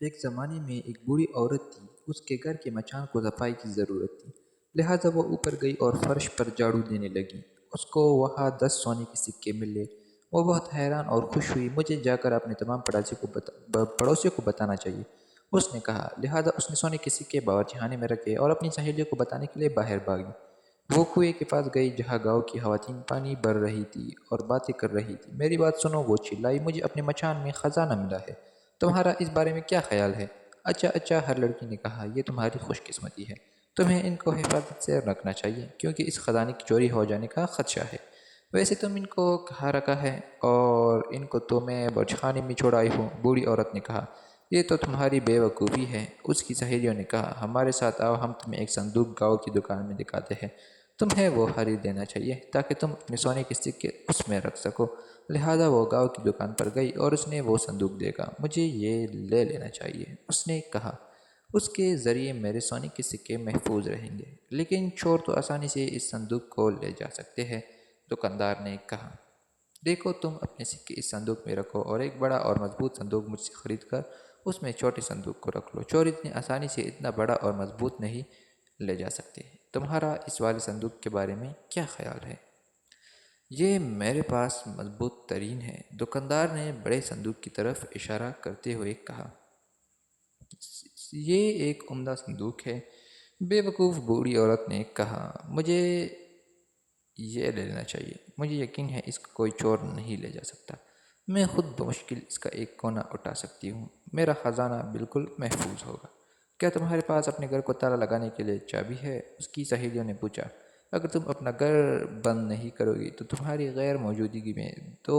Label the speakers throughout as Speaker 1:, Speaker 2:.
Speaker 1: ایک زمانے میں ایک بوڑھی عورت تھی۔ اس کے گھر کے مچان کو صفائی کی ضرورت تھی، لہٰذا وہ اوپر گئی اور فرش پر جھاڑو دینے لگی۔ اس کو وہاں 10 سونے کے سکے ملے۔ وہ بہت حیران اور خوش ہوئی۔ مجھے جا کر اپنے تمام پڑوسیوں کو بتانا چاہیے، اس نے کہا۔ لہٰذا اس نے سونے کے سکے باورچی خانے میں رکھے اور اپنی سہیلیوں کو بتانے کے لیے باہر بھاگی۔ وہ کنویں کے پاس گئی جہاں گاؤں کی خواتین پانی بھر رہی تھی اور باتیں کر رہی تھی۔ میری بات سنو، وہ چلائی، مجھے اپنے مچان میں خزانہ ملا ہے، تمہارا اس بارے میں کیا خیال ہے؟ اچھا اچھا، ہر لڑکی نے کہا، یہ تمہاری خوش قسمتی ہے، تمہیں ان کو حفاظت سے رکھنا چاہیے کیونکہ اس خزانے کی چوری ہو جانے کا خدشہ ہے۔ ویسے تم ان کو کہاں رکھا ہے؟ اور ان کو تو میں باورچی میں چھوڑ آئی ہوں، بوڑھی عورت نے کہا۔ یہ تو تمہاری بے وقوفی ہے، اس کی سہیلیوں نے کہا۔ ہمارے ساتھ آؤ، ہم تمہیں ایک صندوق گاؤں کی دکان میں دکھاتے ہیں، تمہیں وہ خرید لینا چاہیے تاکہ تم اپنے سونے کے سکے اس میں رکھ سکو۔ لہٰذا وہ گاؤں کی دکان پر گئی اور اس نے وہ صندوق دیکھا۔ مجھے یہ لے لینا چاہیے، اس نے کہا، اس کے ذریعے میرے سونے کے سکے محفوظ رہیں گے۔ لیکن چور تو آسانی سے اس صندوق کو لے جا سکتے ہیں، دکاندار نے کہا۔ دیکھو، تم اپنے سکے اس صندوق میں رکھو اور ایک بڑا اور مضبوط صندوق مجھ سے خرید کر اس میں چھوٹے صندوق کو رکھ لو۔ چور اتنی آسانی سے اتنا بڑا اور مضبوط نہیں لے جا سکتے۔ تمہارا اس والے صندوق کے بارے میں کیا خیال ہے؟ یہ میرے پاس مضبوط ترین ہے، دکاندار نے بڑے صندوق کی طرف اشارہ کرتے ہوئے کہا۔ یہ ایک عمدہ صندوق ہے، بے وقوف بوڑھی عورت نے کہا۔ مجھے یہ لے لینا چاہیے، مجھے یقین ہے اس کو کوئی چور نہیں لے جا سکتا۔ میں خود بمشکل اس کا ایک کونا اٹھا سکتی ہوں، میرا خزانہ بالکل محفوظ ہوگا۔ کیا تمہارے پاس اپنے گھر کو تالا لگانے کے لیے چابی ہے؟ اس کی سہیلیوں نے پوچھا۔ اگر تم اپنا گھر بند نہیں کرو گی تو تمہاری غیر موجودگی میں 2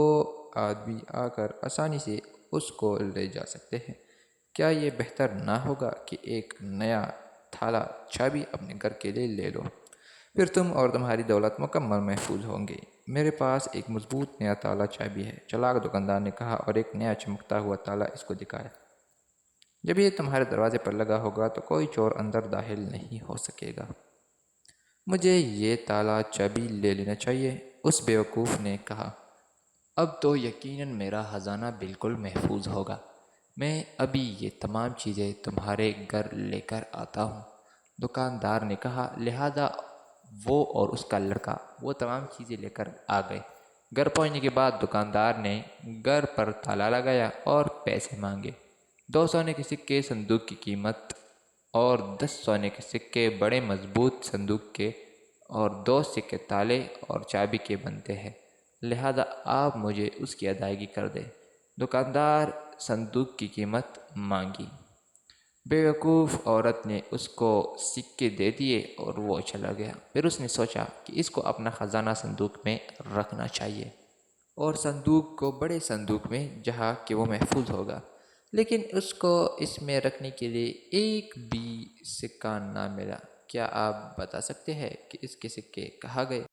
Speaker 1: آدمی آ کر آسانی سے اس کو لے جا سکتے ہیں۔ کیا یہ بہتر نہ ہوگا کہ ایک نیا تالا چابی اپنے گھر کے لیے لے لو؟ پھر تم اور تمہاری دولت مکمل محفوظ ہوں گے۔ میرے پاس ایک مضبوط نیا تالا چابی ہے، چلاک دکاندار نے کہا اور ایک نیا چمکتا ہوا تالا اس کو دکھایا۔ جب یہ تمہارے دروازے پر لگا ہوگا تو کوئی چور اندر داخل نہیں ہو سکے گا۔ مجھے یہ تالا چابی لے لینا چاہیے، اس بیوقوف نے کہا۔ اب تو یقیناً میرا خزانہ بالکل محفوظ ہوگا۔ میں ابھی یہ تمام چیزیں تمہارے گھر لے کر آتا ہوں، دکاندار نے کہا۔ لہٰذا وہ اور اس کا لڑکا وہ تمام چیزیں لے کر آ گئے۔ گھر پہنچنے کے بعد دکاندار نے گھر پر تالا لگایا اور پیسے مانگے۔ 2 سونے کے سکے صندوق کی قیمت اور 10 سونے کے سکے بڑے مضبوط صندوق کے اور 2 سکے تالے اور چابی کے بنتے ہیں، لہذا آپ مجھے اس کی ادائیگی کر دیں۔ دکاندار صندوق کی قیمت مانگی۔ بیوقوف عورت نے اس کو سکے دے دیے اور وہ چلا گیا۔ پھر اس نے سوچا کہ اس کو اپنا خزانہ صندوق میں رکھنا چاہیے اور صندوق کو بڑے صندوق میں جہاں کہ وہ محفوظ ہوگا، لیکن اس کو اس میں رکھنے کے لیے ایک بھی سکہ نہ ملا۔ کیا آپ بتا سکتے ہیں کہ اس کے سکے کہاں گئے؟